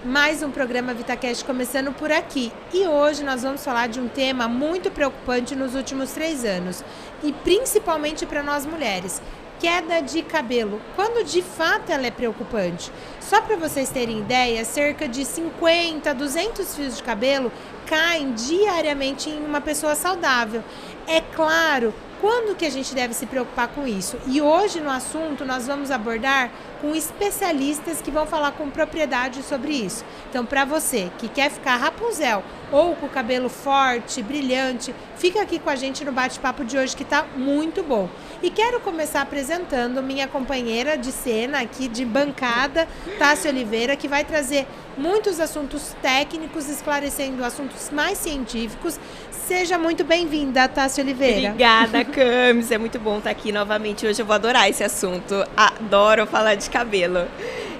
Mais um programa VitaCast começando por aqui. E hoje nós vamos falar de um tema muito preocupante nos últimos 3 anos. E principalmente para nós mulheres. Queda de cabelo. Quando de fato ela é preocupante. Só para vocês terem ideia, cerca de 50, 200 fios de cabelo caem diariamente em uma pessoa saudável. É claro, quando que a gente deve se preocupar com isso? E hoje no assunto nós vamos abordar com especialistas que vão falar com propriedade sobre isso. Então, para você que quer ficar Rapunzel ou com o cabelo forte, brilhante, fica aqui com a gente no bate-papo de hoje que está muito bom. E quero começar apresentando minha companheira de cena aqui de bancada, Tássia Oliveira, que vai trazer muitos assuntos técnicos, esclarecendo assuntos mais científicos. Seja muito bem-vinda, Tássia Oliveira. Obrigada, Camis. É muito bom estar aqui novamente. Hoje eu vou adorar esse assunto. Adoro falar de cabelo.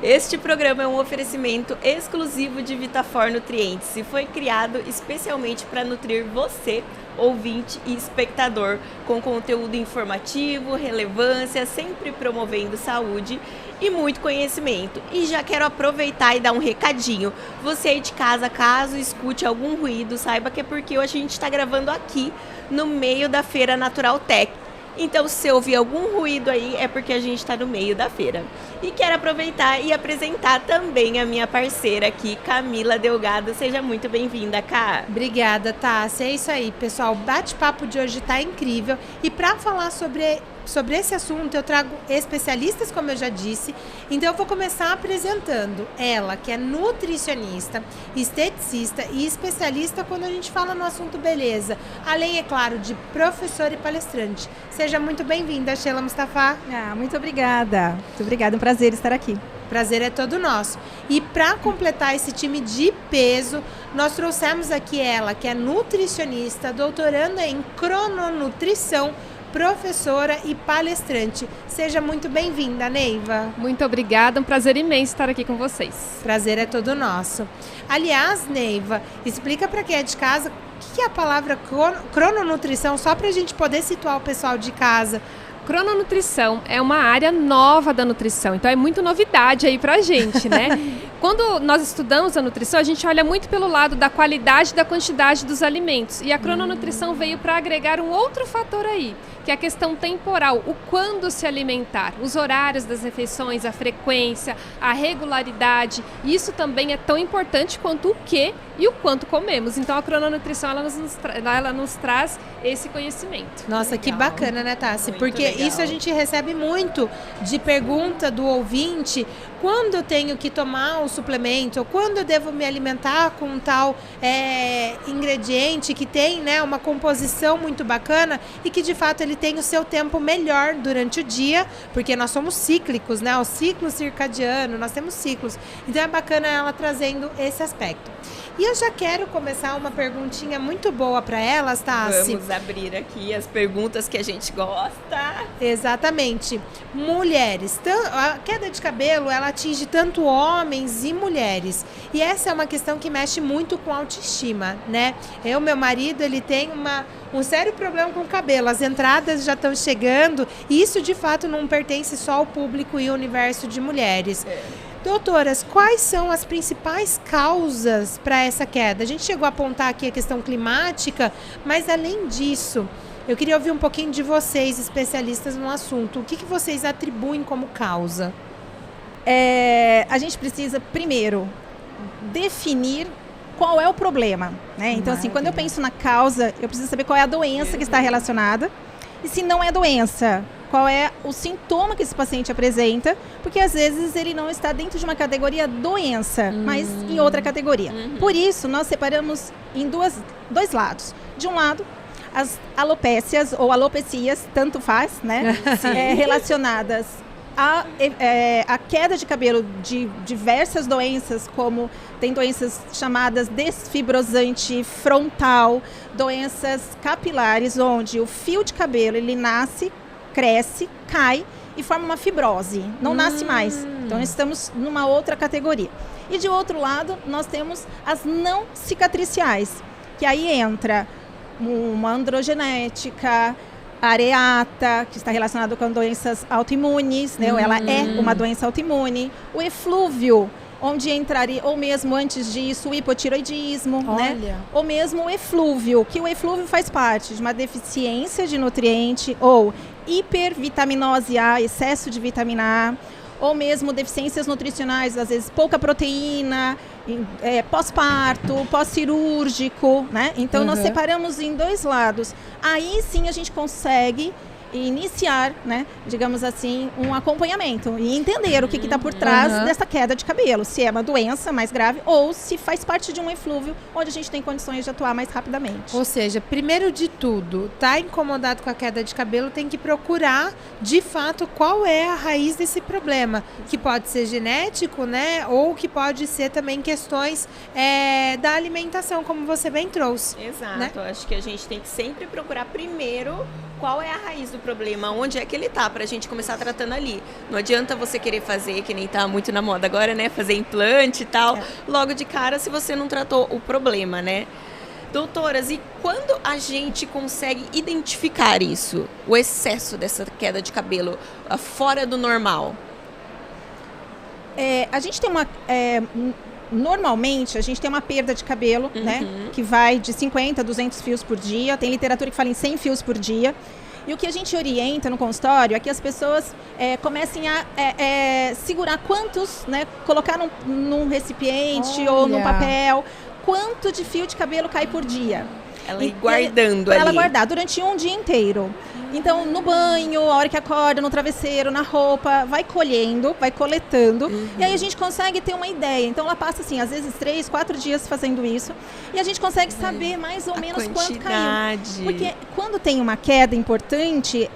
Este programa é um oferecimento exclusivo de Vitafor Nutrientes e foi criado especialmente para nutrir você, ouvinte e espectador, com conteúdo informativo, relevância, sempre promovendo saúde e muito conhecimento. E já quero aproveitar e dar um recadinho. Você aí de casa, caso escute algum ruído, saiba que é porque hoje a gente está gravando aqui no meio da Feira Natural Tech. Então, se ouvir algum ruído aí, é porque a gente está no meio da feira. E quero aproveitar e apresentar também a minha parceira aqui, Camila Delgado. Seja muito bem-vinda, Cá. Obrigada, Tássia. É isso aí, pessoal. O bate-papo de hoje está incrível. E para falar sobre esse assunto, eu trago especialistas, como eu já disse. Então, eu vou começar apresentando ela, que é nutricionista, esteticista e especialista quando a gente fala no assunto beleza. Além, é claro, de professora e palestrante. Seja muito bem-vinda, Sheila Mustafa. Muito obrigada. Muito obrigada, é um prazer estar aqui. Prazer é todo nosso. E para completar esse time de peso, nós trouxemos aqui ela, que é nutricionista, doutoranda em crononutrição, professora e palestrante. Seja muito bem-vinda, Neiva. Muito obrigada, um prazer imenso estar aqui com vocês. Prazer é todo nosso. Aliás, Neiva, explica para quem é de casa o que é a palavra crononutrição, só para a gente poder situar o pessoal de casa. Crononutrição é uma área nova da nutrição, então é muito novidade aí pra gente, né? Quando nós estudamos a nutrição, a gente olha muito pelo lado da qualidade e da quantidade dos alimentos. E a crononutrição veio para agregar um outro fator aí, que é a questão temporal, o quando se alimentar, os horários das refeições, a frequência, a regularidade. Isso também é tão importante quanto o que e o quanto comemos. Então a crononutrição ela nos traz esse conhecimento. Nossa, que bacana, né, Tassi? Porque legal. Isso a gente recebe muito de pergunta do ouvinte, quando eu tenho que tomar o suplemento, ou quando eu devo me alimentar com um tal ingrediente que tem, né, uma composição muito bacana e que de fato ele tem o seu tempo melhor durante o dia, porque nós somos cíclicos, né, o ciclo circadiano, nós temos ciclos. Então é bacana ela trazendo esse aspecto. E eu já quero começar uma perguntinha muito boa para elas, Tassi. Vamos abrir aqui as perguntas que a gente gosta. Exatamente. Mulheres. A queda de cabelo, ela atinge tanto homens e mulheres. E essa é uma questão que mexe muito com a autoestima, né? Meu marido, ele tem um sério problema com o cabelo. As entradas já estão chegando e isso, de fato, não pertence só ao público e ao universo de mulheres. Doutoras, quais são as principais causas para essa queda? A gente chegou a apontar aqui a questão climática, mas além disso, eu queria ouvir um pouquinho de vocês, especialistas no assunto. O que vocês atribuem como causa? A gente precisa, primeiro, definir qual é o problema, né? Então, assim, quando eu penso na causa, eu preciso saber qual é a doença que está relacionada. E se não é doença, qual é o sintoma que esse paciente apresenta, porque às vezes ele não está dentro de uma categoria doença, mas em outra categoria. Por isso, nós separamos em dois lados. De um lado, as alopécias ou alopecias, tanto faz, né? Relacionadas a queda de cabelo de diversas doenças, como tem doenças chamadas desfibrosante frontal, doenças capilares, onde o fio de cabelo ele nasce, cresce, cai e forma uma fibrose, não nasce mais. Então estamos numa outra categoria. E de outro lado, nós temos as não cicatriciais, que aí entra uma androgenética, areata, que está relacionado com doenças autoimunes, né? Ela é uma doença autoimune. O eflúvio onde entraria, ou mesmo antes disso, o hipotiroidismo, Olha. né? Ou mesmo o eflúvio, que o eflúvio faz parte de uma deficiência de nutriente ou hipervitaminose A, excesso de vitamina A, ou mesmo deficiências nutricionais, às vezes pouca proteína, pós-parto, pós-cirúrgico, né? Então, nós separamos em 2 lados. Aí sim a gente consegue iniciar, né, digamos assim, um acompanhamento e entender o que está por trás dessa queda de cabelo, se é uma doença mais grave ou se faz parte de um eflúvio onde a gente tem condições de atuar mais rapidamente. Ou seja, primeiro de tudo, tá incomodado com a queda de cabelo, tem que procurar, de fato, qual é a raiz desse problema, que pode ser genético, né, ou que pode ser também questões da alimentação, como você bem trouxe. Exato, né? Acho que a gente tem que sempre procurar primeiro qual é a raiz do problema, onde é que ele tá, pra gente começar tratando ali. Não adianta você querer fazer, que nem tá muito na moda agora, né, fazer implante e tal, logo de cara, se você não tratou o problema, né? Doutoras, e quando a gente consegue identificar isso, o excesso dessa queda de cabelo fora do normal? A gente tem normalmente, a gente tem uma perda de cabelo, né, que vai de 50 a 200 fios por dia. Tem literatura que fala em 100 fios por dia. E o que a gente orienta no consultório é que as pessoas comecem a segurar quantos, né, colocar num recipiente ou num papel, quanto de fio de cabelo cai por dia. Ela ir guardando ali. Ela guardar durante um dia inteiro. Então, no banho, a hora que acorda, no travesseiro, na roupa, vai colhendo, vai coletando. E aí a gente consegue ter uma ideia. Então, ela passa, assim, às vezes 3, 4 dias fazendo isso. E a gente consegue saber mais ou menos quanto caiu. Porque quando tem uma queda importante,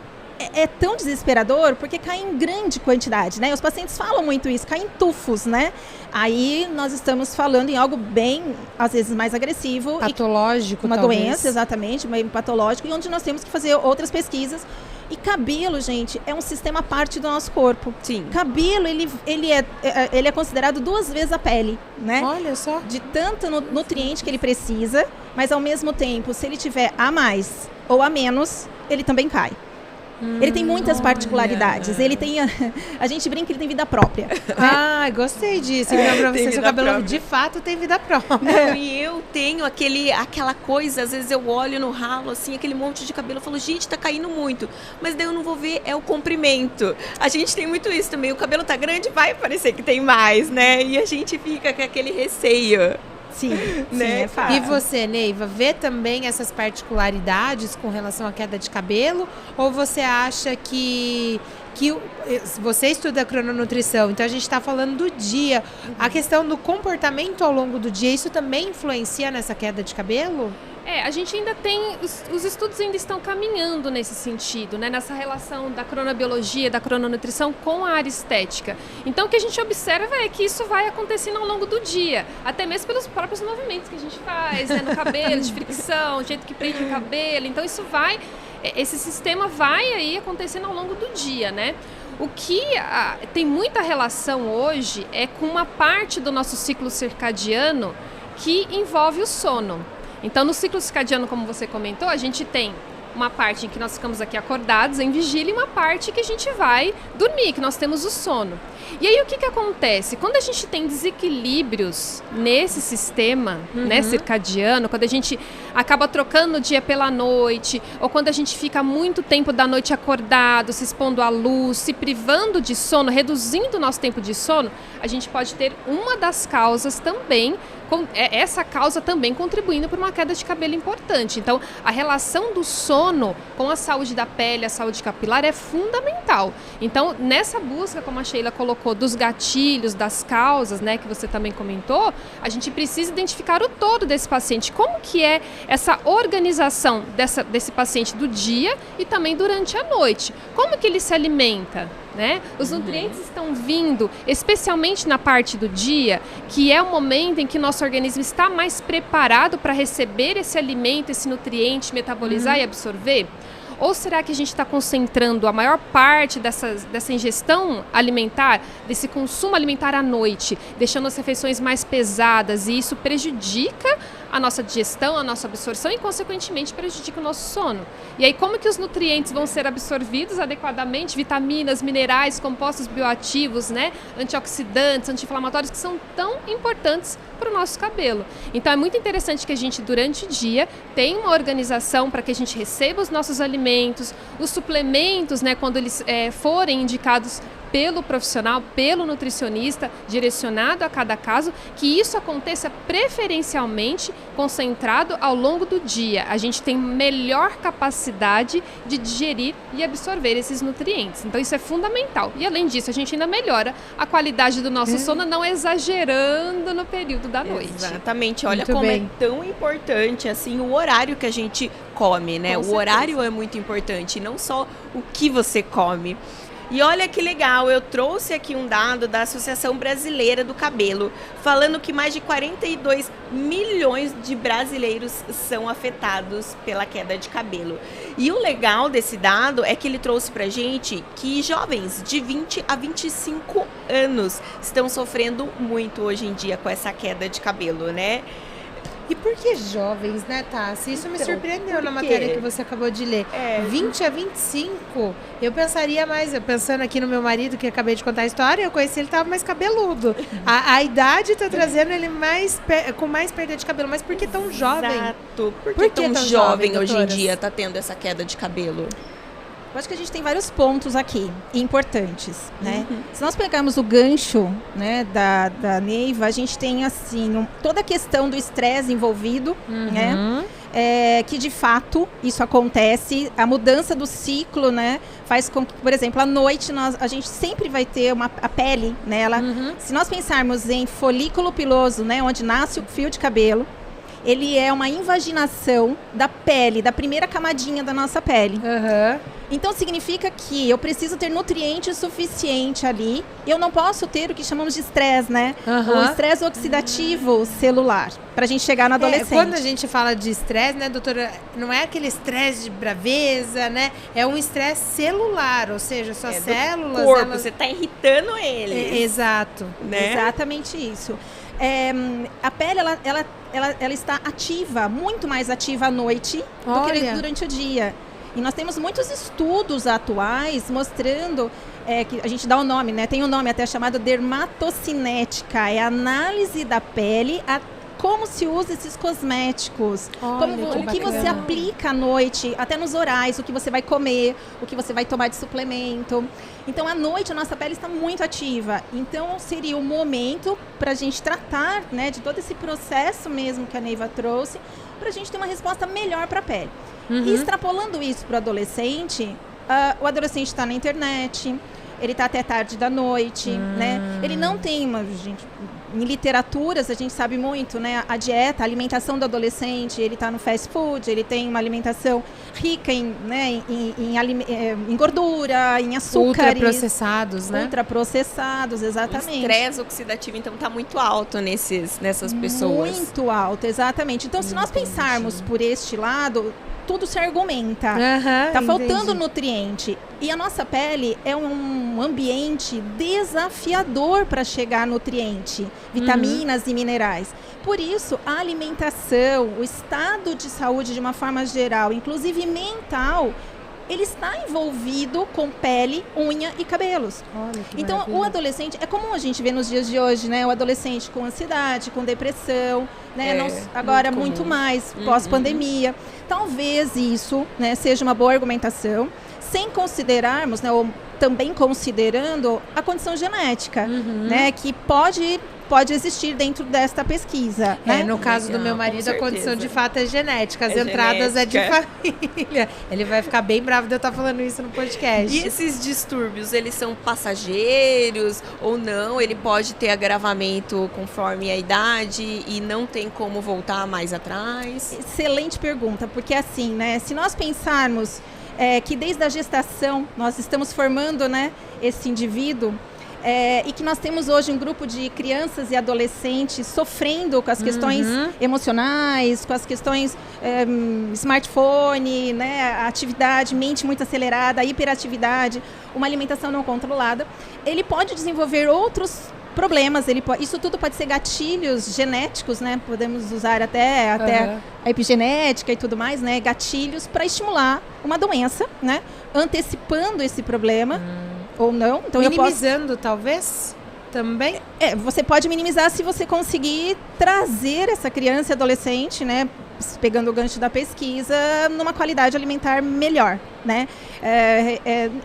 é tão desesperador, porque cai em grande quantidade, né? Os pacientes falam muito isso, cai em tufos, né? Aí nós estamos falando em algo bem, às vezes, mais agressivo. Patológico, uma talvez. Doença, exatamente, meio patológico, e onde nós temos que fazer outras pesquisas. E cabelo, gente, é um sistema à parte do nosso corpo. Sim. Cabelo, ele é considerado 2 vezes a pele, né? Olha só. De tanto nutriente que ele precisa, mas ao mesmo tempo, se ele tiver a mais ou a menos, ele também cai. Ele tem muitas particularidades. Ele tem a gente brinca que ele tem vida própria. Ah, gostei disso. Então, pra você, seu cabelo própria. de fato tem vida própria. Não, e eu tenho aquela coisa, às vezes eu olho no ralo, assim, aquele monte de cabelo, eu falo, gente, tá caindo muito. Mas daí eu não vou ver, é o comprimento. A gente tem muito isso também. O cabelo tá grande, vai parecer que tem mais, né? E a gente fica com aquele receio. Sim, né? é fácil. E você, Neiva, vê também essas particularidades com relação à queda de cabelo? Ou você acha que você estuda crononutrição, então a gente está falando do dia. A questão do comportamento ao longo do dia, isso também influencia nessa queda de cabelo? A gente ainda tem, os estudos ainda estão caminhando nesse sentido, né? Nessa relação da cronobiologia, da crononutrição com a área estética. Então, o que a gente observa é que isso vai acontecendo ao longo do dia, até mesmo pelos próprios movimentos que a gente faz, né? No cabelo, de fricção, o jeito que prende o cabelo. Então, esse sistema vai aí acontecendo ao longo do dia, né? O que tem muita relação hoje é com uma parte do nosso ciclo circadiano que envolve o sono. Então, no ciclo circadiano, como você comentou, a gente tem uma parte em que nós ficamos aqui acordados, em vigília, e uma parte que a gente vai dormir, que nós temos o sono. E aí, o que acontece? Quando a gente tem desequilíbrios nesse sistema, né, circadiano, quando a gente acaba trocando o dia pela noite, ou quando a gente fica muito tempo da noite acordado, se expondo à luz, se privando de sono, reduzindo o nosso tempo de sono, a gente pode ter uma das causas também, essa causa também contribuindo para uma queda de cabelo importante. Então, a relação do sono com a saúde da pele, a saúde capilar é fundamental. Então, nessa busca, como a Sheila colocou, dos gatilhos, das causas, né, que você também comentou, a gente precisa identificar o todo desse paciente. Como que é essa organização desse paciente do dia e também durante a noite? Como que ele se alimenta? Né? Os nutrientes estão vindo, especialmente na parte do dia, que é o momento em que nosso organismo está mais preparado para receber esse alimento, esse nutriente, metabolizar e absorver? Ou será que a gente está concentrando a maior parte dessa ingestão alimentar, desse consumo alimentar à noite, deixando as refeições mais pesadas, e isso prejudica a nossa digestão, a nossa absorção e, consequentemente, prejudica o nosso sono. E aí, como que os nutrientes vão ser absorvidos adequadamente? Vitaminas, minerais, compostos bioativos, né? Antioxidantes, anti-inflamatórios, que são tão importantes para o nosso cabelo. Então, é muito interessante que a gente, durante o dia, tenha uma organização para que a gente receba os nossos alimentos, os suplementos, né? Quando eles forem indicados pelo profissional, pelo nutricionista, direcionado a cada caso, que isso aconteça preferencialmente concentrado ao longo do dia. A gente tem melhor capacidade de digerir e absorver esses nutrientes. Então isso é fundamental. E além disso, a gente ainda melhora a qualidade do nosso sono, não exagerando no período da noite. Exatamente. Olha Muito como bem. é tão importante assim o horário que a gente come, né? Com O certeza. horário é muito importante, não só o que você come. E olha que legal, eu trouxe aqui um dado da Associação Brasileira do Cabelo, falando que mais de 42 milhões de brasileiros são afetados pela queda de cabelo. E o legal desse dado é que ele trouxe pra gente que jovens de 20 a 25 anos estão sofrendo muito hoje em dia com essa queda de cabelo, né? E por que jovens, né, Tassi? Isso me Então, surpreendeu por na quê? matéria que você acabou de ler. 20 a 25, eu pensaria mais, eu pensando aqui no meu marido, que acabei de contar a história, eu conheci ele, estava mais cabeludo. A idade está trazendo ele com mais perda de cabelo, mas por que tão jovem? Exato. Por Por que que tão tão jovem jovem, hoje em doutoras? dia tá tendo essa queda de cabelo? Eu acho que a gente tem vários pontos aqui importantes, né? Se nós pegarmos o gancho, né, da Neiva, a gente tem assim toda a questão do estresse envolvido, né? Que de fato isso acontece, a mudança do ciclo, né, faz com que, por exemplo, à noite a gente sempre vai ter a pele, né? Se nós pensarmos em folículo piloso, né, onde nasce o fio de cabelo, ele é uma invaginação da pele, da primeira camadinha da nossa pele. Então significa que eu preciso ter nutriente suficiente ali. Eu não posso ter o que chamamos de estresse, né? O estresse oxidativo celular, para a gente chegar no adolescente. Quando a gente fala de estresse, né, doutora, não é aquele estresse de braveza, né? É um estresse celular, ou seja, suas células... corpo, elas... você tá irritando eles. Exato. Né? Exatamente isso. A pele, ela está ativa, muito mais ativa à noite do que durante o dia. E nós temos muitos estudos atuais mostrando que a gente dá o nome, né? Tem um nome até chamado dermatocinética, é a análise da pele, como se usa esses cosméticos, o que você aplica à noite, até nos orais, o que você vai comer, o que você vai tomar de suplemento. Então, à noite, a nossa pele está muito ativa. Então, seria o momento para a gente tratar, né, de todo esse processo mesmo que a Neiva trouxe, para a gente ter uma resposta melhor para a pele. E extrapolando isso para o adolescente está na internet, ele está até tarde da noite, né? Ele não tem em literaturas a gente sabe muito, né? A dieta, a alimentação do adolescente, ele está no fast food, ele tem uma alimentação rica em gordura, em açúcares. Ultraprocessados, né? Ultraprocessados, O exatamente. estresse oxidativo, então, tá muito alto nessas pessoas. Muito alto, exatamente. Então, se nós pensarmos por este lado, tudo se argumenta. Tá faltando nutriente. E a nossa pele é um ambiente desafiador para chegar a nutriente, vitaminas e minerais. Por isso, a alimentação, o estado de saúde de uma forma geral, inclusive mental, ele está envolvido com pele, unha e cabelos. Então, o adolescente, é comum a gente ver nos dias de hoje, né? O adolescente com ansiedade, com depressão, né? Agora muito mais, pós-pandemia. Talvez isso, né, seja uma boa argumentação, sem considerarmos, né, ou também considerando a condição genética, né, que pode existir dentro desta pesquisa. Né? No caso do meu marido, a condição de fato é genética. As entradas é de família. Ele vai ficar bem bravo de eu estar falando isso no podcast. E esses distúrbios, eles são passageiros ou não? Ele pode ter agravamento conforme a idade e não tem como voltar mais atrás? Excelente pergunta, porque assim, né, se nós pensarmos que desde a gestação nós estamos formando, né, esse indivíduo, e que nós temos hoje um grupo de crianças e adolescentes sofrendo com as questões emocionais, com as questões smartphone, né, a atividade, mente muito acelerada, a hiperatividade, uma alimentação não controlada, ele pode desenvolver outros problemas. Isso tudo pode ser gatilhos genéticos, né? Podemos usar até a epigenética e tudo mais, né? Gatilhos para estimular uma doença, né? Antecipando esse problema ou não. Então, minimizando, talvez? Também? Você pode minimizar se você conseguir trazer essa criança e adolescente, né? Pegando o gancho da pesquisa, numa qualidade alimentar melhor, né?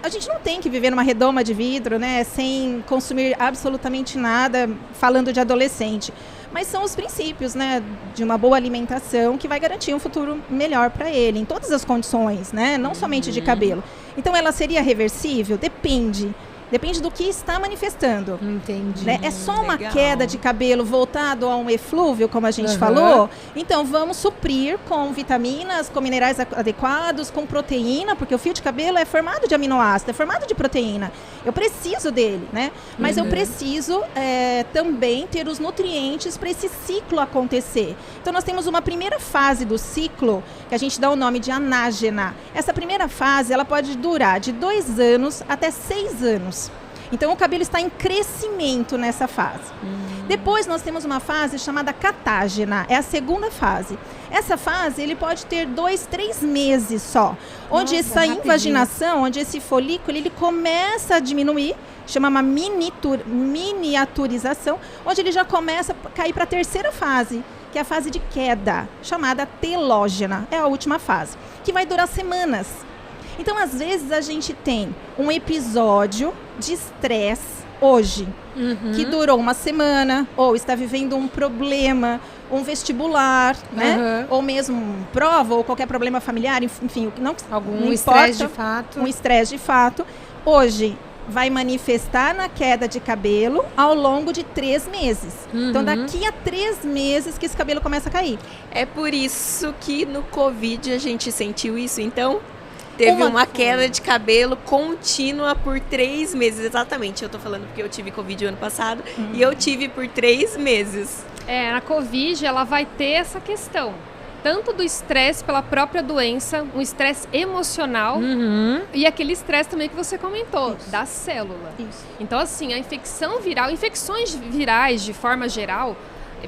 A gente não tem que viver numa redoma de vidro, né? Sem consumir absolutamente nada, falando de adolescente. Mas são os princípios, né? De uma boa alimentação que vai garantir um futuro melhor para ele, em todas as condições, né? Não somente de cabelo. Então, ela seria reversível? Depende. Depende do que está manifestando. Entendi. Né? É só uma queda de cabelo voltado a um eflúvio, como a gente falou? Então, vamos suprir com vitaminas, com minerais adequados, com proteína, porque o fio de cabelo é formado de aminoácido, é formado de proteína. Eu preciso dele, né? Mas eu preciso também ter os nutrientes para esse ciclo acontecer. Então, nós temos uma primeira fase do ciclo, que a gente dá o nome de anágena. Essa primeira fase, ela pode durar de 2 anos até 6 anos. Então, o cabelo está em crescimento nessa fase. Depois, nós temos uma fase chamada catágena. É a segunda fase. Essa fase, ele pode ter 2, 3 meses só. Onde essa invaginação, onde esse folículo, ele começa a diminuir. Chama uma miniaturização. Onde ele já começa a cair para a terceira fase, que é a fase de queda, chamada telógena. É a última fase, que vai durar semanas. Então, às vezes, a gente tem um episódio de estresse hoje, que durou uma semana, ou está vivendo um problema, um vestibular, né? Ou mesmo prova, ou qualquer problema familiar, enfim, algum estresse de fato. Um estresse de fato. Hoje vai manifestar na queda de cabelo ao longo de 3 meses. Então, daqui a 3 meses que esse cabelo começa a cair. É por isso que no Covid a gente sentiu isso, então? Teve uma queda de cabelo contínua por 3 meses. Exatamente, eu tô falando porque eu tive Covid o ano passado e eu tive por 3 meses. Na Covid ela vai ter essa questão. Tanto do estresse pela própria doença, um estresse emocional e aquele estresse também que você comentou, da célula. Então, assim, a infecção viral, infecções virais de forma geral,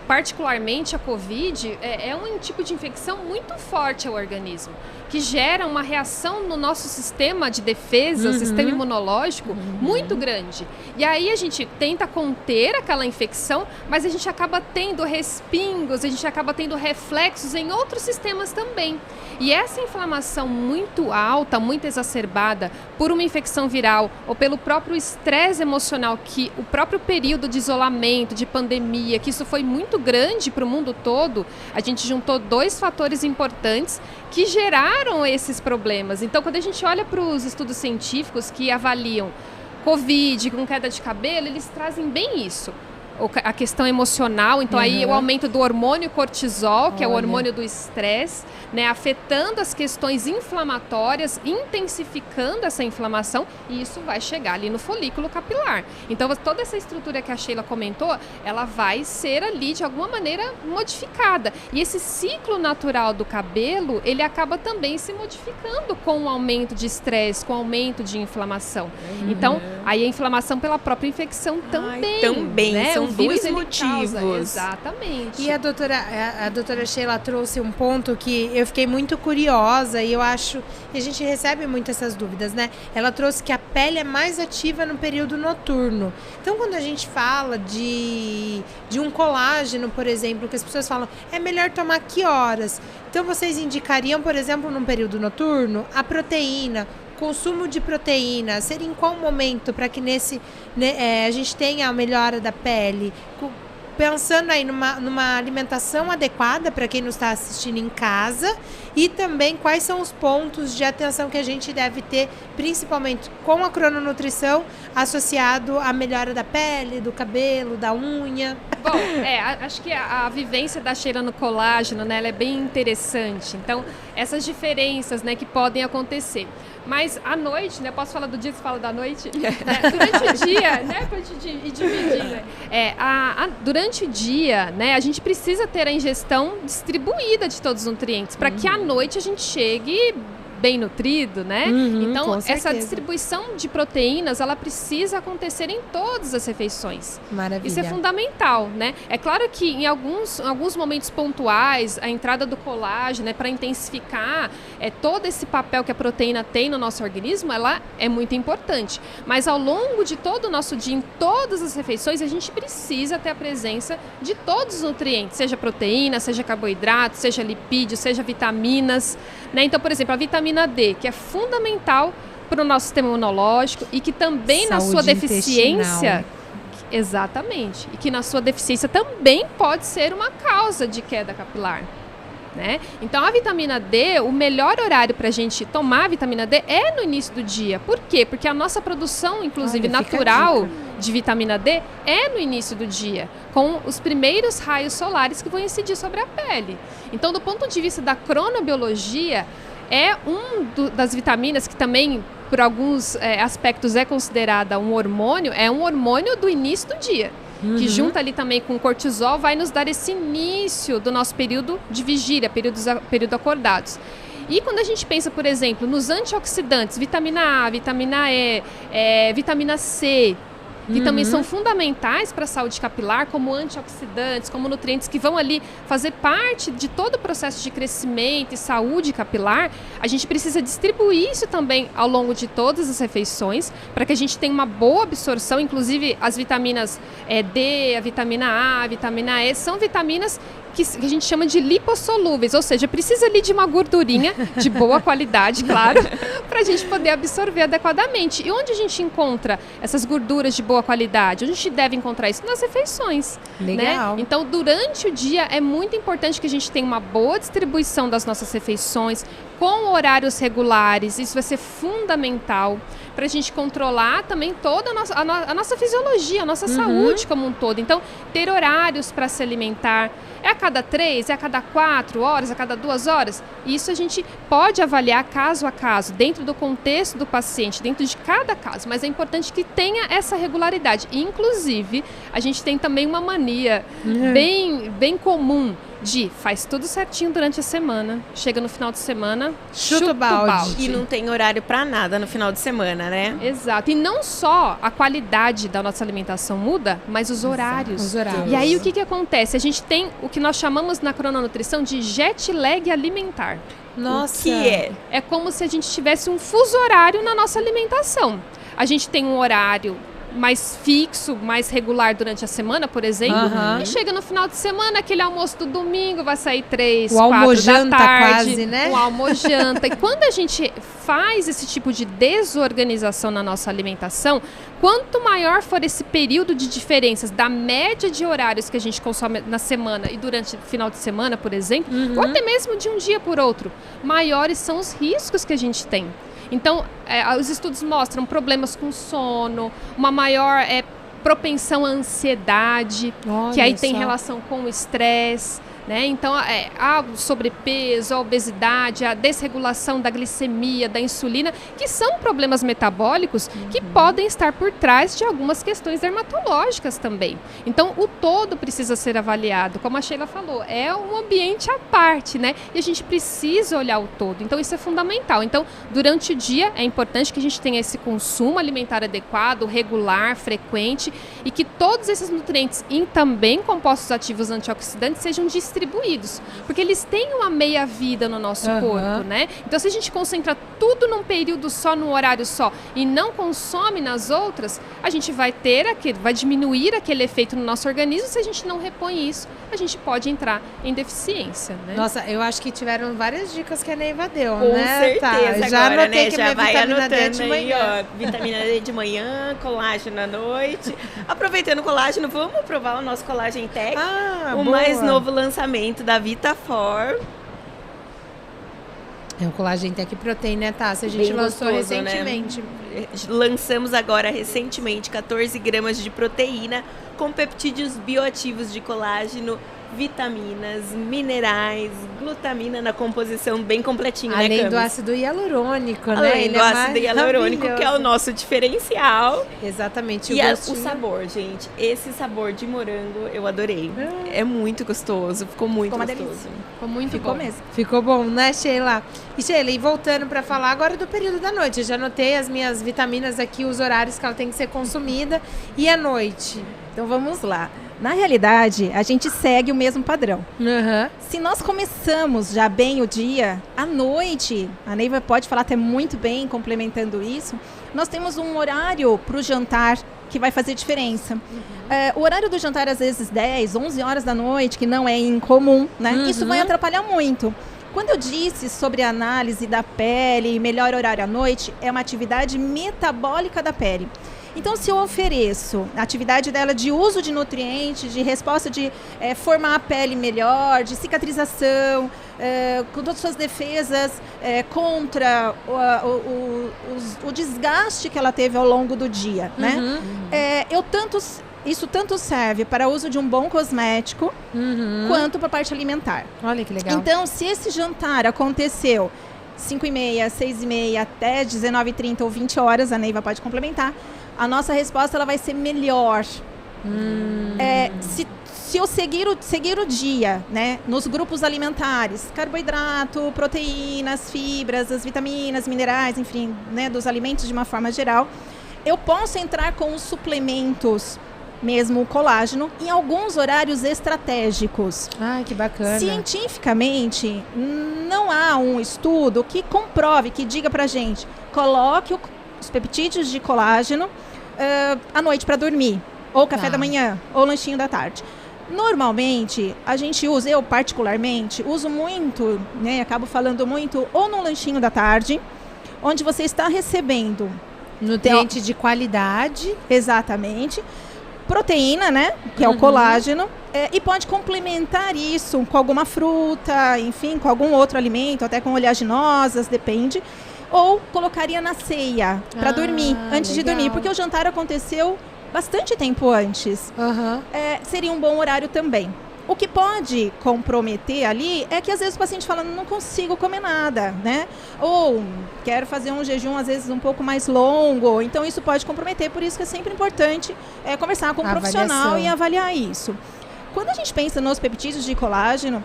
particularmente a Covid, é um tipo de infecção muito forte ao organismo, que gera uma reação no nosso sistema de defesa, sistema imunológico, muito grande. E aí a gente tenta conter aquela infecção, mas a gente acaba tendo respingos, a gente acaba tendo reflexos em outros sistemas também. E essa inflamação muito alta, muito exacerbada, por uma infecção viral ou pelo próprio estresse emocional, que o próprio período de isolamento, de pandemia, que isso foi muito grande para o mundo todo, a gente juntou 2 fatores importantes que geraram esses problemas. Então, quando a gente olha para os estudos científicos que avaliam Covid com queda de cabelo, eles trazem bem isso. A questão emocional, então aí o aumento do hormônio cortisol, que é o hormônio do estresse, né, afetando as questões inflamatórias, intensificando essa inflamação, e isso vai chegar ali no folículo capilar. Então, toda essa estrutura que a Sheila comentou, ela vai ser ali de alguma maneira modificada. E esse ciclo natural do cabelo, ele acaba também se modificando com o aumento de estresse, com o aumento de inflamação. Então, aí a inflamação pela própria infecção também. Também, né? São O vírus, 2 motivos. Causa, exatamente. E a doutora Sheila trouxe um ponto que eu fiquei muito curiosa e eu acho que a gente recebe muito essas dúvidas, né? Ela trouxe que a pele é mais ativa no período noturno. Então, quando a gente fala de um colágeno, por exemplo, que as pessoas falam, é melhor tomar que horas? Então, vocês indicariam, por exemplo, num período noturno, a proteína, consumo de proteína, seria em qual momento para que a gente tenha a melhora da pele? Pensando aí numa alimentação adequada para quem nos está assistindo em casa e também quais são os pontos de atenção que a gente deve ter, principalmente com a crononutrição, associado à melhora da pele, do cabelo, da unha. Bom, acho que a vivência da Sheila no colágeno, né, ela é bem interessante. Então, essas diferenças, né, que podem acontecer. Mas à noite, né? Posso falar do dia, você fala da noite? Durante o dia, né? Pra gente ir dividindo. Durante o dia, né? A gente precisa ter a ingestão distribuída de todos os nutrientes para que à noite a gente chegue bem nutrido, né? Então, essa distribuição de proteínas, ela precisa acontecer em todas as refeições. Maravilha. Isso é fundamental, né? É claro que em alguns momentos pontuais, a entrada do colágeno, né, para intensificar todo esse papel que a proteína tem no nosso organismo, ela é muito importante. Mas ao longo de todo o nosso dia, em todas as refeições, a gente precisa ter a presença de todos os nutrientes, seja proteína, seja carboidrato, seja lipídio, seja vitaminas, né? Então, por exemplo, a vitamina D, que é fundamental para o nosso sistema imunológico e que também na sua deficiência... Exatamente. E que na sua deficiência também pode ser uma causa de queda capilar. Né? Então, a vitamina D, o melhor horário para a gente tomar a vitamina D é no início do dia. Por quê? Porque a nossa produção, inclusive natural, de vitamina D é no início do dia, com os primeiros raios solares que vão incidir sobre a pele. Então, do ponto de vista da cronobiologia, é das vitaminas que também, por alguns aspectos, é considerada um hormônio do início do dia. Que junta ali também com o cortisol vai nos dar esse início do nosso período de vigília, período acordados. E quando a gente pensa, por exemplo, nos antioxidantes, vitamina A, vitamina E, vitamina C, que também são fundamentais para a saúde capilar, como antioxidantes, como nutrientes que vão ali fazer parte de todo o processo de crescimento e saúde capilar, a gente precisa distribuir isso também ao longo de todas as refeições, para que a gente tenha uma boa absorção, inclusive as vitaminas D, a vitamina A, a vitamina E, são vitaminas que a gente chama de lipossolúveis, ou seja, precisa ali de uma gordurinha de boa qualidade, claro, para a gente poder absorver adequadamente. E onde a gente encontra essas gorduras de boa qualidade? Onde a gente deve encontrar isso? Nas refeições. Legal. Né? Então, durante o dia, é muito importante que a gente tenha uma boa distribuição das nossas refeições, com horários regulares. Isso vai ser fundamental para a gente controlar também toda a nossa fisiologia, a nossa saúde como um todo. Então, ter horários para se alimentar. É a cada 3, é a cada 4 horas, a cada 2 horas? Isso a gente pode avaliar caso a caso, dentro do contexto do paciente, dentro de cada caso. Mas é importante que tenha essa regularidade. Inclusive, a gente tem também uma mania bem comum de faz tudo certinho durante a semana, chega no final de semana, chuta o balde. E não tem horário para nada no final de semana, né? Exato. E não só a qualidade da nossa alimentação muda, mas os horários. Os horários. E aí o que acontece? A gente tem o que nós chamamos na crononutrição de jet lag alimentar. Nossa. O que é? É como se a gente tivesse um fuso horário na nossa alimentação. A gente tem um horário mais fixo, mais regular durante a semana, por exemplo, e chega no final de semana, aquele almoço do domingo vai sair 3, 4 da tarde, quase, né? O almojanta. E quando a gente faz esse tipo de desorganização na nossa alimentação, quanto maior for esse período de diferenças da média de horários que a gente consome na semana e durante o final de semana, por exemplo, ou até mesmo de um dia por outro, maiores são os riscos que a gente tem. Então, os estudos mostram problemas com sono, uma maior propensão à ansiedade, que aí tem relação com o estresse. Né? Então, o sobrepeso, a obesidade, a desregulação da glicemia, da insulina, que são problemas metabólicos que podem estar por trás de algumas questões dermatológicas também. Então, o todo precisa ser avaliado. Como a Sheila falou, é um ambiente à parte, né? E a gente precisa olhar o todo. Então, isso é fundamental. Então, durante o dia, é importante que a gente tenha esse consumo alimentar adequado, regular, frequente, e que todos esses nutrientes e também compostos ativos antioxidantes sejam distribuídos, porque eles têm uma meia-vida no nosso corpo, né? Então, se a gente concentra tudo num período só, num horário só, e não consome nas outras, a gente vai diminuir aquele efeito no nosso organismo. Se a gente não repõe isso, a gente pode entrar em deficiência, né? Nossa, eu acho que tiveram várias dicas que a Neiva deu, com né? certeza, já agora, anotei né? que Já vai vitamina anotando D de manhã. aí, ó, vitamina D de manhã, colágeno à noite. Aproveitando o colágeno, vamos provar o nosso Collagen Tech, o mais novo lançamento da Vitafor. É o Collagen Tech Protein, né, Tássia? A gente lançou recentemente. Né? Lançamos agora recentemente 14 gramas de proteína com peptídeos bioativos de colágeno vitaminas, minerais, glutamina na composição bem completinho, né, Além Camis? do ácido hialurônico, né? Além Ele do ácido hialurônico, que é o maravilhoso. nosso diferencial. Exatamente. E o gostinho. sabor, gente. Esse sabor de morango eu adorei. É muito gostoso. Ficou muito Ficou uma gostoso. delícia. Ficou muito Ficou bom. mesmo. Ficou bom, né, Sheila? E Sheila, e voltando para falar agora do período da noite. Eu já anotei as minhas vitaminas aqui, os horários que ela tem que ser consumida. E à noite? Então vamos lá. Na realidade, a gente segue o mesmo padrão. Aham. Se nós começamos já bem o dia, à noite, a Neiva pode falar até muito bem, complementando isso, nós temos um horário para o jantar que vai fazer diferença. O horário do jantar, às vezes, 10, 11 horas da noite, que não é incomum, né? Isso vai atrapalhar muito. Quando eu disse sobre a análise da pele, melhor horário à noite, é uma atividade metabólica da pele. Então, se eu ofereço a atividade dela de uso de nutrientes, de resposta de formar a pele melhor, de cicatrização, com todas as suas defesas contra o desgaste que ela teve ao longo do dia, né? Isso tanto serve para o uso de um bom cosmético, quanto para a parte alimentar. Olha que legal. Então, se esse jantar aconteceu 5h30, 6h30 até 19h30 ou 20 horas, a Neiva pode complementar, a nossa resposta ela vai ser melhor. Se eu seguir o dia, né, nos grupos alimentares, carboidrato, proteínas, fibras, as vitaminas, minerais, enfim, né, dos alimentos de uma forma geral, eu posso entrar com os suplementos, mesmo o colágeno, em alguns horários estratégicos. Ai, que bacana. Cientificamente, não há um estudo que comprove, que diga pra gente, coloque os peptídeos de colágeno à noite para dormir, ou café da manhã, ou lanchinho da tarde. Normalmente, a gente usa, eu particularmente, uso muito, né, acabo falando muito, ou no lanchinho da tarde, onde você está recebendo nutriente de qualidade. Exatamente. Proteína, né? Que é o colágeno. E pode complementar isso com alguma fruta, enfim, com algum outro alimento, até com oleaginosas, depende. Ou colocaria na ceia, para dormir, antes de dormir. Porque o jantar aconteceu bastante tempo antes. Seria um bom horário também. O que pode comprometer ali é que às vezes o paciente fala, não consigo comer nada, né? Ou quero fazer um jejum às vezes um pouco mais longo, então isso pode comprometer, por isso que é sempre importante conversar com um profissional e avaliar isso. Quando a gente pensa nos peptídeos de colágeno,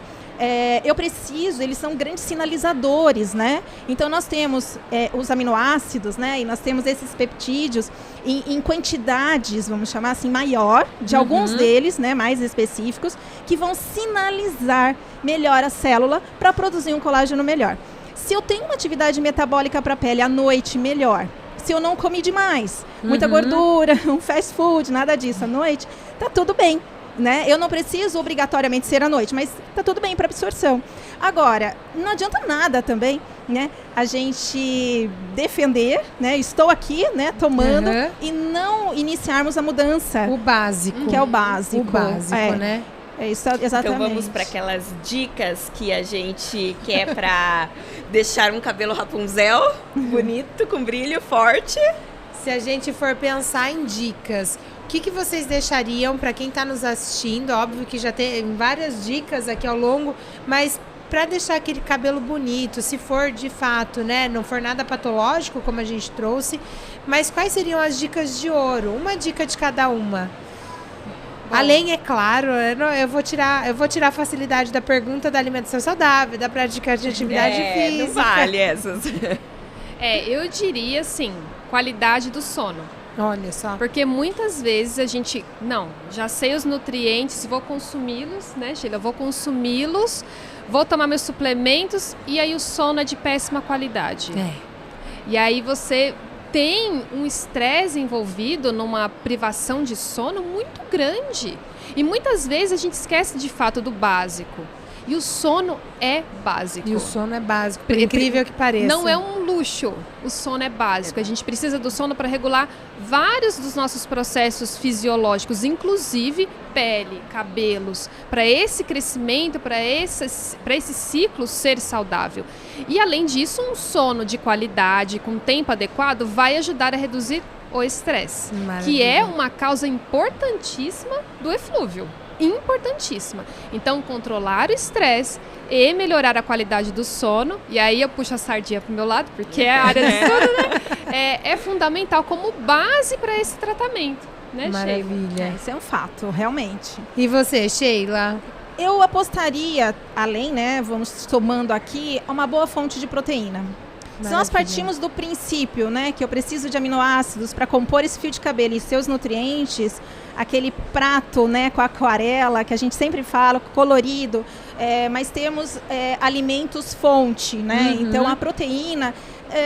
eles são grandes sinalizadores, né? Então nós temos os aminoácidos, né? E nós temos esses peptídeos em quantidades, vamos chamar assim, maior, de alguns deles, né? Mais específicos, que vão sinalizar melhor a célula para produzir um colágeno melhor. Se eu tenho uma atividade metabólica para a pele à noite, melhor. Se eu não comi demais, muita gordura, um fast food, nada disso à noite, tá tudo bem. Né? Eu não preciso obrigatoriamente ser à noite, mas tá tudo bem para absorção. Agora, não adianta nada também, né? A gente defender, né? Estou aqui, né? Tomando e não iniciarmos a mudança. O básico. Que é o básico. O básico, né? É isso, exatamente. Então vamos para aquelas dicas que a gente quer para deixar um cabelo Rapunzel bonito, com brilho, forte. Se a gente for pensar em dicas, o que vocês deixariam para quem está nos assistindo? Óbvio que já tem várias dicas aqui ao longo, mas para deixar aquele cabelo bonito, se for de fato, né, não for nada patológico, como a gente trouxe, mas quais seriam as dicas de ouro? Uma dica de cada uma. Bom, além, é claro, eu vou tirar a facilidade da pergunta da alimentação saudável, da prática de atividade física. Não vale essas. Eu diria, assim, qualidade do sono. Olha só. Porque muitas vezes a gente, já sei os nutrientes, vou consumi-los, né, Sheila? Vou consumi-los, vou tomar meus suplementos e aí o sono é de péssima qualidade. E aí você tem um estresse envolvido numa privação de sono muito grande. E muitas vezes a gente esquece de fato do básico. E o sono é básico. E o sono é básico, por incrível que pareça. Não é um luxo, o sono é básico. A gente precisa do sono para regular vários dos nossos processos fisiológicos, inclusive pele, cabelos, para esse crescimento, para esse ciclo ser saudável. E além disso, um sono de qualidade, com tempo adequado, vai ajudar a reduzir o estresse, que é uma causa importantíssima do eflúvio. importantíssima. Então, controlar o estresse e melhorar a qualidade do sono, e aí eu puxo a sardinha pro meu lado, porque é a área de estudo, né? É fundamental como base para esse tratamento, né, Maravilha. Isso é um fato, realmente. E você, Sheila? Eu apostaria, além, né, vamos somando aqui, uma boa fonte de proteína. Se nós partimos do princípio, né, que eu preciso de aminoácidos para compor esse fio de cabelo e seus nutrientes, aquele prato, né, com aquarela, que a gente sempre fala, colorido, mas temos alimentos fonte, né? Então a proteína,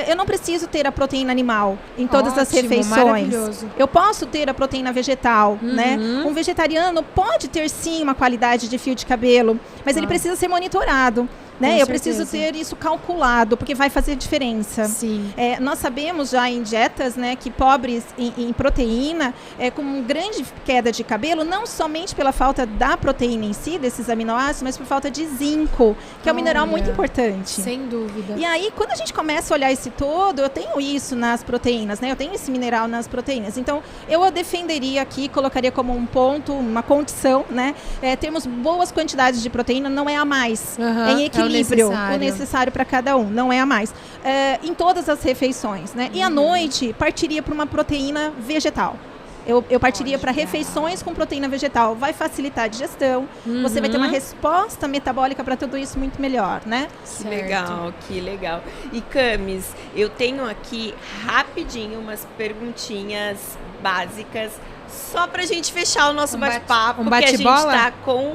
eu não preciso ter a proteína animal em todas as refeições. Eu posso ter a proteína vegetal, né? Um vegetariano pode ter sim uma qualidade de fio de cabelo, mas ele precisa ser monitorado. Né? Eu preciso ter isso calculado, porque vai fazer diferença. Sim. Nós sabemos já em dietas, né, que pobres em proteína, com grande queda de cabelo, não somente pela falta da proteína em si, desses aminoácidos, mas por falta de zinco, que é um mineral muito importante. Sem dúvida. E aí, quando a gente começa a olhar esse todo, eu tenho isso nas proteínas, né? Eu tenho esse mineral nas proteínas. Então, eu defenderia aqui, colocaria como um ponto, uma condição, né? Termos boas quantidades de proteína, não é a mais. É em equilíbrio. O necessário para cada um, não é a mais. Em todas as refeições, né? E à noite, partiria para uma proteína vegetal. Eu partiria para refeições com proteína vegetal. Vai facilitar a digestão. Você vai ter uma resposta metabólica para tudo isso muito melhor, né? Que legal, que legal. E Camis, eu tenho aqui rapidinho umas perguntinhas básicas só pra gente fechar o nosso bate-papo, porque a gente tá com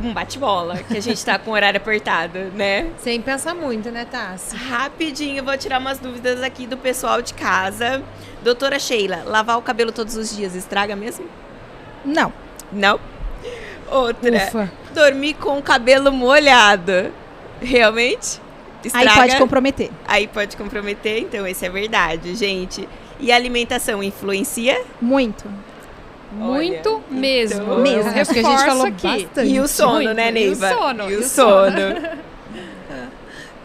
um bate-bola, que a gente tá com o horário apertado, né? Sem pensar muito, né, Tassi? Rapidinho, vou tirar umas dúvidas aqui do pessoal de casa. Doutora Sheila, lavar o cabelo todos os dias estraga mesmo? Não. Não? Outra, Ufa. dormir com o cabelo molhado, realmente? Estraga? Aí pode comprometer. Aí pode comprometer, então isso é verdade, gente. E a alimentação influencia? Muito. Muito mesmo. Então, mesmo. Acho que a gente falou aqui. bastante. E o sono, Muito. né, Neiva? E o sono.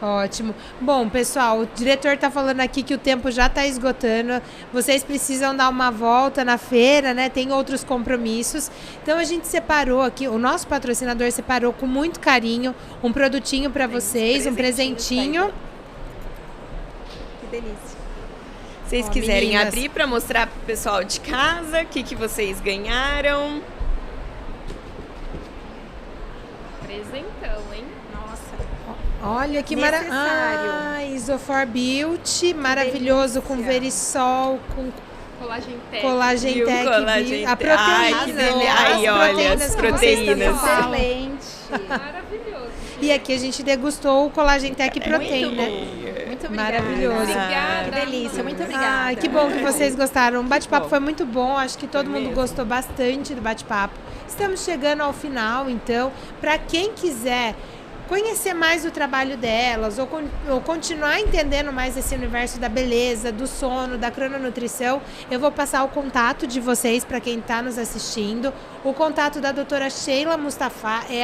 Ótimo. Bom, pessoal, o diretor está falando aqui que o tempo já está esgotando. Vocês precisam dar uma volta na feira, né? Tem outros compromissos. Então a gente separou aqui, o nosso patrocinador separou com muito carinho um produtinho para vocês, um presentinho. Que delícia. Se vocês quiserem meninas, abrir para mostrar pro pessoal de casa o que vocês ganharam. Presentão, hein? olha que Necessário. maravilha. Isofor Beauty, maravilhoso, com Verisol, com Collagen Tech. Collagen E o Tech. Collagen A Tech. Ai, que proteína, delícia. né? Ai, olha, as que vocês proteínas. tanto falam. Excelente. Maravilhoso. E aqui a gente degustou o Collagen Tech Protein, né? Muito obrigada. Maravilhoso. Obrigada. Que delícia, muito obrigada. Ah, que bom que vocês gostaram. O bate-papo foi muito bom. Acho que todo Foi mundo mesmo. gostou bastante do bate-papo. Estamos chegando ao final, então, para quem quiser conhecer mais o trabalho delas ou continuar entendendo mais esse universo da beleza, do sono, da crononutrição, eu vou passar o contato de vocês para quem está nos assistindo. O contato da doutora Sheila Mustafa é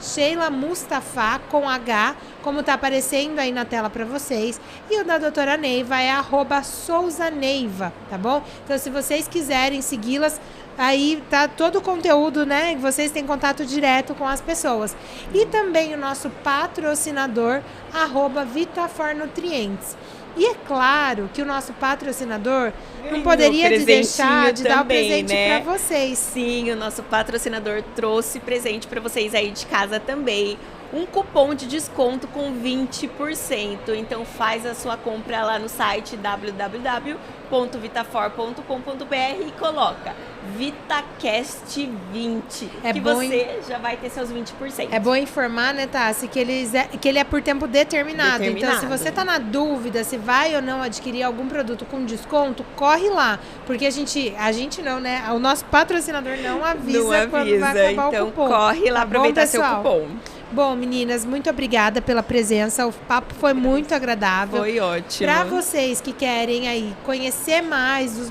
@Sheila Mustafa com H, como está aparecendo aí na tela para vocês. E o da doutora Neiva é @SouzaNeiva, tá bom? Então, se vocês quiserem segui-las, aí tá todo o conteúdo, né? Vocês têm contato direto com as pessoas. E também o nosso patrocinador, @Vitafor Nutrientes. E é claro que o nosso patrocinador não poderia deixar de dar o também, presente né? para vocês. Sim, o nosso patrocinador trouxe presente para vocês aí de casa também. Um cupom de desconto com 20%. Então faz a sua compra lá no site www.vitafor.com.br e coloca VitaCast20, É que bom, você já vai ter seus 20%. É bom informar, né, Tassi, que ele é por tempo determinado. Então, se você tá na dúvida se vai ou não adquirir algum produto com desconto, corre lá. Porque a gente não, né? O nosso patrocinador não avisa quando vai acabar então o cupom. corre lá Tá bom, aproveitar seu pessoal? cupom. Bom, meninas, muito obrigada pela presença. O papo foi muito agradável. Foi ótimo. Para vocês que querem aí conhecer mais dos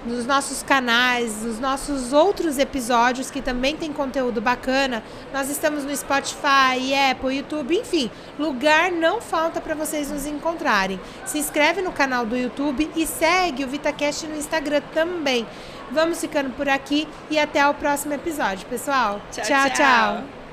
nos nossos canais, nos nossos outros episódios que também tem conteúdo bacana. Nós estamos no Spotify, Apple, YouTube, enfim, lugar não falta para vocês nos encontrarem. Se inscreve no canal do YouTube e segue o VitaCast no Instagram também. Vamos ficando por aqui e até o próximo episódio, pessoal. Tchau, tchau.